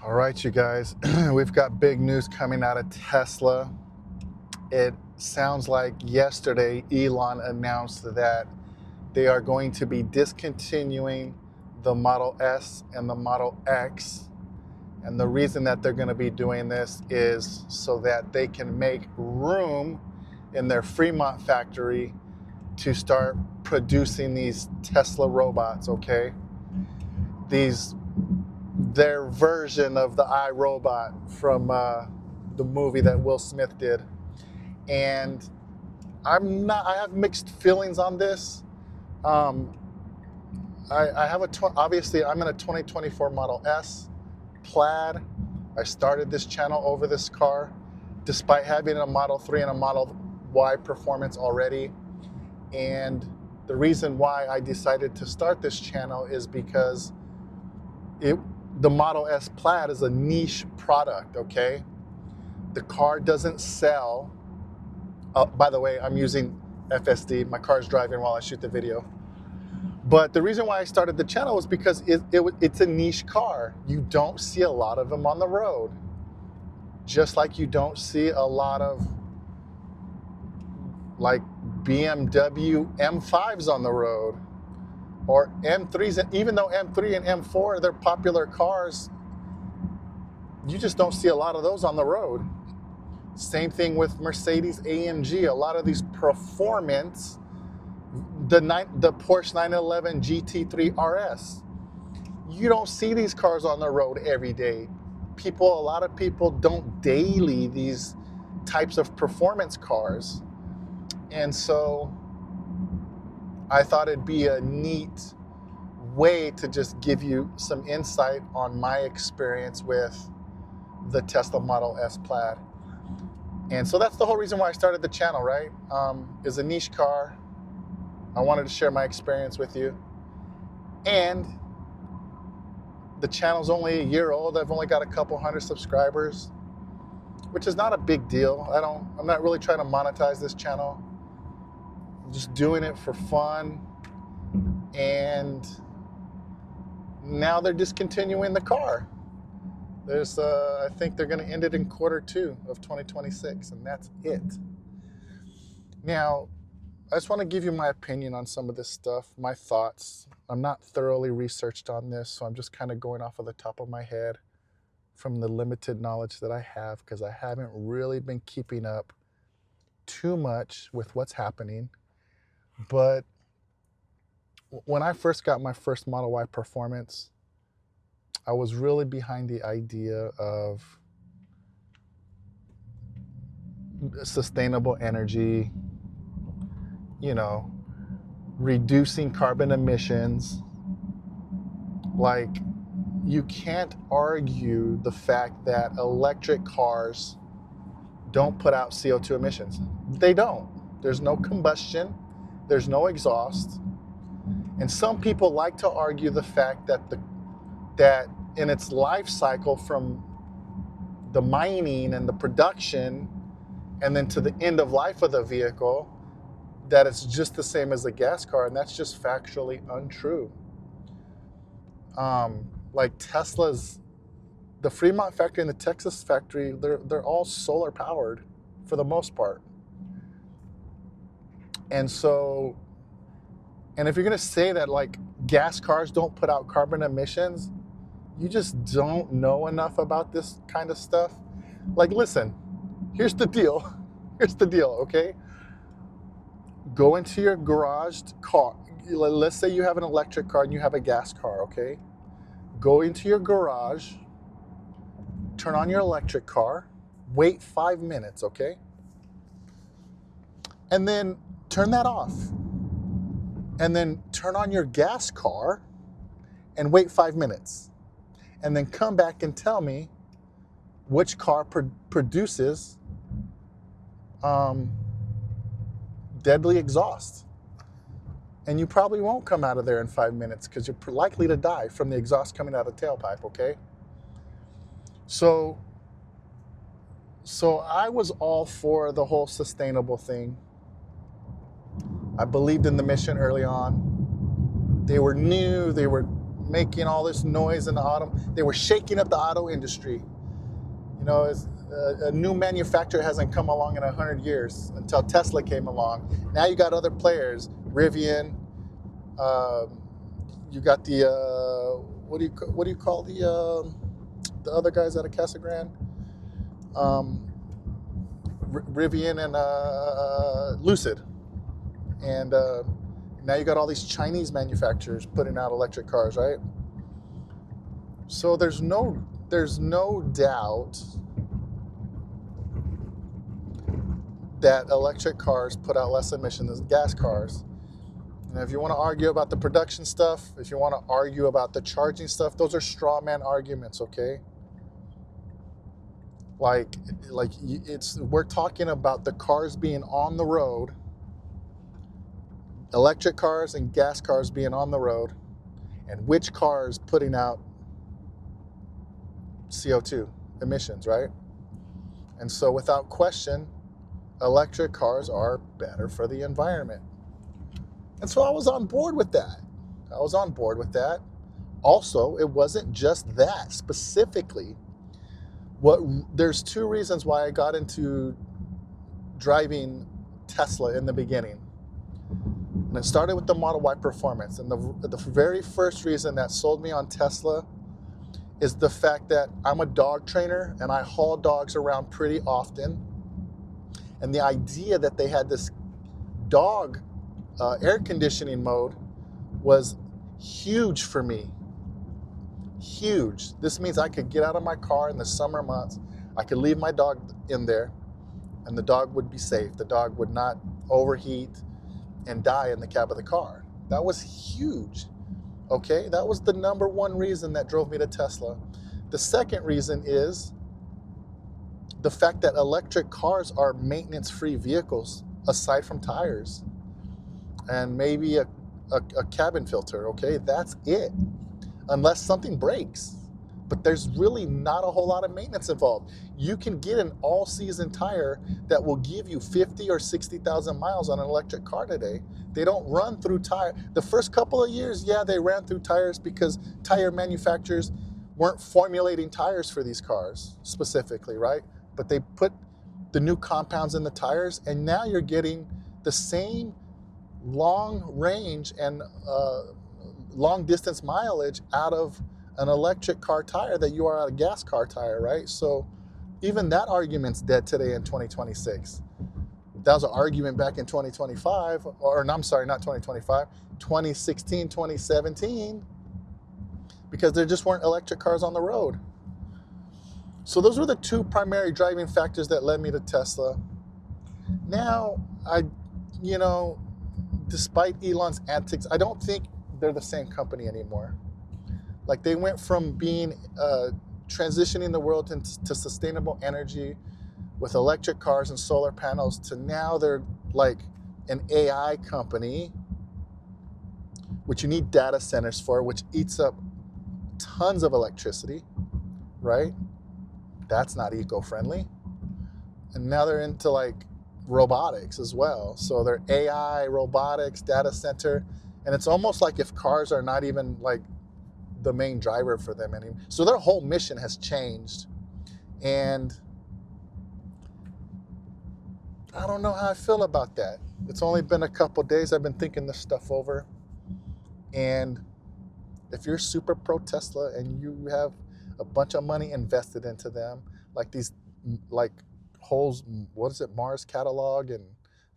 All right, you guys, we've got big news coming out of Tesla. It sounds like yesterday Elon announced that they are going to be discontinuing the Model S and the Model X. And the reason that they're going to be doing this is so that they can make room in their Fremont factory to start producing these Tesla robots, okay? Their version of the iRobot from the movie that Will Smith did. And I have mixed feelings on this. I have obviously I'm in a 2024 Model S Plaid. I started this channel over this car, despite having a Model 3 and a Model Y Performance already. And the reason why I decided to start this channel is because the Model S Plaid is a niche product, okay? The car doesn't sell. By the way, I'm using FSD. My car's driving while I shoot the video. But the reason why I started the channel was because it's a niche car. You don't see a lot of them on the road. Just like you don't see a lot of like BMW M5s on the road or M3s. And even though M3 and M4, they're popular cars, you just don't see a lot of those on the road. Same thing with Mercedes AMG. A lot of these performance, the Porsche 911 GT3 RS, you don't see these cars on the road every day. A lot of people don't daily these types of performance cars. And so I thought it'd be a neat way to just give you some insight on my experience with the Tesla Model S Plaid. And so that's the whole reason why I started the channel, right? It's a niche car. I wanted to share my experience with you. And the channel's only a year old. I've only got a couple hundred subscribers, which is not a big deal. I'm not really trying to monetize this channel. I'm just doing it for fun. And now they're discontinuing the car. I think they're going to end it in Q2 of 2026, and that's it. Now, I just want to give you my opinion on some of this stuff, my thoughts. I'm not thoroughly researched on this, so I'm just kind of going off of the top of my head from the limited knowledge that I have, because I haven't really been keeping up too much with what's happening. But when I first got my first Model Y Performance, I was really behind the idea of sustainable energy, reducing carbon emissions. Like, you can't argue the fact that electric cars don't put out CO2 emissions. They don't. There's no combustion. There's no exhaust. And some people like to argue the fact that that in its life cycle, from the mining and the production and then to the end of life of the vehicle, that it's just the same as a gas car, and that's just factually untrue. Like Tesla's, the Fremont factory and the Texas factory, they're all solar powered for the most part. And if you're gonna say that like gas cars don't put out carbon emissions, you just don't know enough about this kind of stuff. Like, listen, here's the deal. Here's the deal, okay? Go into your garage car. Let's say you have an electric car and you have a gas car, okay? Go into your garage, turn on your electric car, wait 5 minutes, okay? And then turn that off. And then turn on your gas car and wait 5 minutes. And then come back and tell me which car produces deadly exhaust. And you probably won't come out of there in 5 minutes, because you're likely to die from the exhaust coming out of the tailpipe, okay? So I was all for the whole sustainable thing. I believed in the mission early on. They were new, they were making all this noise in the auto. They were shaking up the auto industry. You know, a new manufacturer hasn't come along in 100 years until Tesla came along. Now you got other players, Rivian. You got the what do you call the other guys out of Casa Grande? Rivian and Lucid, and now you got all these Chinese manufacturers putting out electric cars, right? So there's no doubt that electric cars put out less emissions than gas cars. And if you want to argue about the production stuff, if you want to argue about the charging stuff, those are straw man arguments, okay? We're talking about the cars being on the road, electric cars and gas cars being on the road, and which cars putting out CO2 emissions, right? And so without question, electric cars are better for the environment. And so I was on board with that. Also, it wasn't just that specifically. There's two reasons why I got into driving Tesla in the beginning. And it started with the Model Y performance. And the very first reason that sold me on Tesla is the fact that I'm a dog trainer and I haul dogs around pretty often. And the idea that they had this dog air conditioning mode was huge for me. Huge. This means I could get out of my car in the summer months. I could leave my dog in there and the dog would be safe. The dog would not overheat and die in the cab of the car. That was huge. Okay, that was the number one reason that drove me to Tesla. The second reason is the fact that electric cars are maintenance-free vehicles, aside from tires and maybe a cabin filter, okay? That's it, unless something breaks. But there's really not a whole lot of maintenance involved. You can get an all-season tire that will give you 50 or 60,000 miles on an electric car today. They don't run through tire. The first couple of years, yeah, they ran through tires because tire manufacturers weren't formulating tires for these cars specifically, right? But they put the new compounds in the tires, and now you're getting the same long range and long distance mileage out of an electric car tire that you are out of a gas car tire, right? So even that argument's dead today in 2026. That was an argument back in 2025, or I'm sorry, not 2025, 2016, 2017, because there just weren't electric cars on the road. So those were the two primary driving factors that led me to Tesla. Now, despite Elon's antics, I don't think they're the same company anymore. Like, they went from being transitioning the world into sustainable energy with electric cars and solar panels to now they're like an AI company, which you need data centers for, which eats up tons of electricity, right? That's not eco-friendly. And now they're into like robotics as well. So they're AI, robotics, data center. And it's almost like if cars are not even like the main driver for them anymore. So their whole mission has changed. And I don't know how I feel about that. It's only been a couple days. I've been thinking this stuff over. And if you're super pro Tesla and you have a bunch of money invested into them, like these, like whole, what is it, Mars Catalog and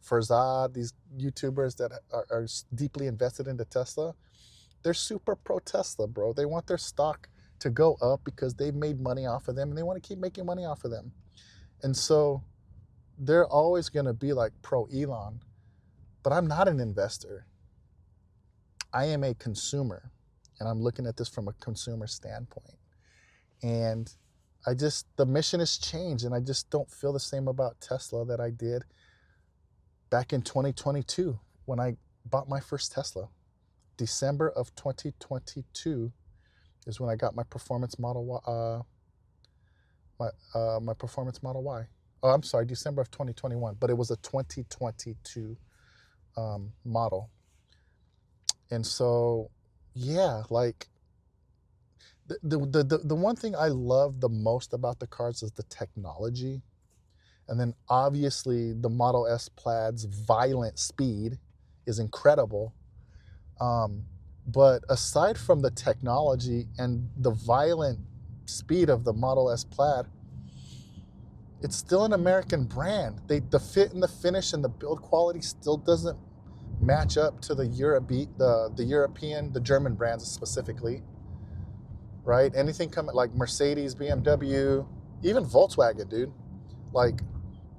Farzad, these YouTubers that are deeply invested into Tesla, they're super pro Tesla, bro. They want their stock to go up because they've made money off of them and they want to keep making money off of them. And so they're always going to be like pro Elon. But I'm not an investor. I am a consumer. And I'm looking at this from a consumer standpoint. And the mission has changed, and I just don't feel the same about Tesla that I did back in 2022 when I bought my first Tesla. December of 2022 is when I got my performance Model Y. My performance Model Y. Oh, I'm sorry, December of 2021, but it was a 2022 model. And so, yeah, like The one thing I love the most about the cars is the technology. And then obviously the Model S Plaid's violent speed is incredible. But aside from the technology and the violent speed of the Model S Plaid, it's still an American brand. The fit and the finish and the build quality still doesn't match up to the European, the German brands specifically, right? Anything coming like Mercedes, BMW, even Volkswagen, dude, like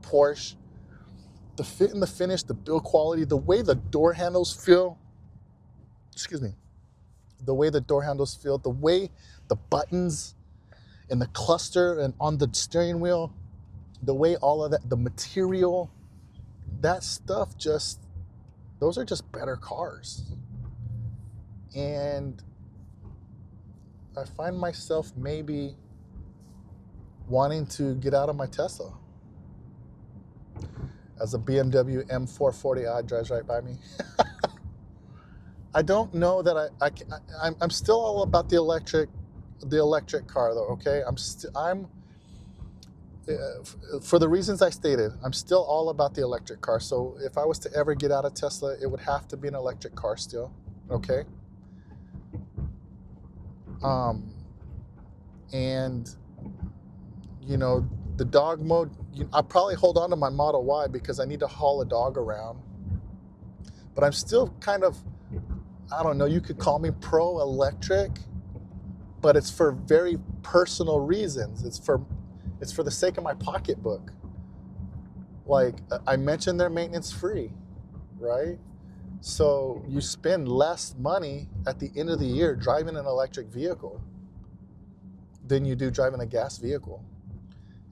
Porsche, the fit and the finish, the build quality, the way the door handles feel, the way the door handles feel, the way the buttons and the cluster and on the steering wheel, the way all of that, the material, that stuff those are just better cars. And I find myself maybe wanting to get out of my Tesla as a BMW M440i drives right by me. I don't know that I'm still all about the electric car though. Okay, for the reasons I stated, I'm still all about the electric car. So if I was to ever get out of Tesla, it would have to be an electric car still. Okay. And the dog mode, I'll probably hold on to my Model Y because I need to haul a dog around. But I'm still kind of, I don't know, you could call me pro-electric, but it's for very personal reasons. It's for the sake of my pocketbook. Like I mentioned, they're maintenance free, right? So you spend less money at the end of the year driving an electric vehicle than you do driving a gas vehicle.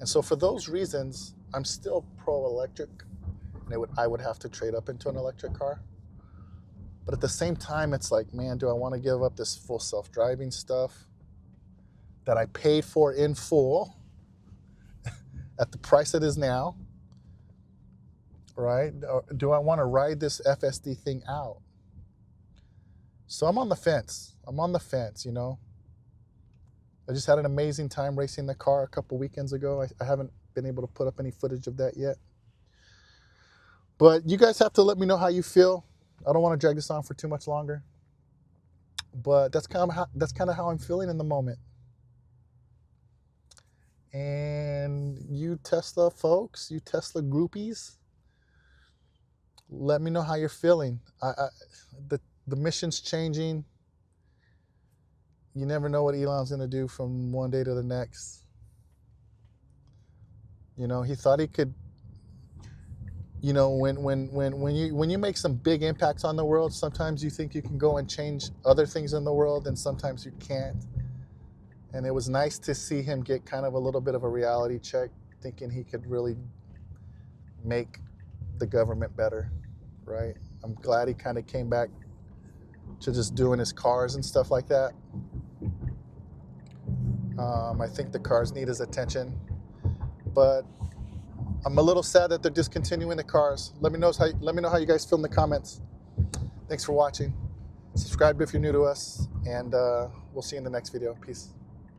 And so for those reasons, I'm still pro-electric, and I would have to trade up into an electric car. But at the same time, it's like, man, do I want to give up this full self-driving stuff that I paid for in full at the price it is now, right? Or do I want to ride this FSD thing out? So I'm on the fence. I just had an amazing time racing the car a couple weekends ago. I haven't been able to put up any footage of that yet. But you guys have to let me know how you feel. I don't want to drag this on for too much longer. But that's kind of how I'm feeling in the moment. And you Tesla folks, you Tesla groupies, let me know how you're feeling. The mission's changing. You never know what Elon's going to do from one day to the next. He thought he could, when you make some big impacts on the world, sometimes you think you can go and change other things in the world, and sometimes you can't. And it was nice to see him get kind of a little bit of a reality check, thinking he could really make the government better, right? I'm glad he kind of came back to just doing his cars and stuff like that. I think the cars need his attention, but I'm a little sad that they're discontinuing the cars. Let me know how you guys feel in the comments. Thanks for watching. Subscribe if you're new to us, and we'll see you in the next video. Peace.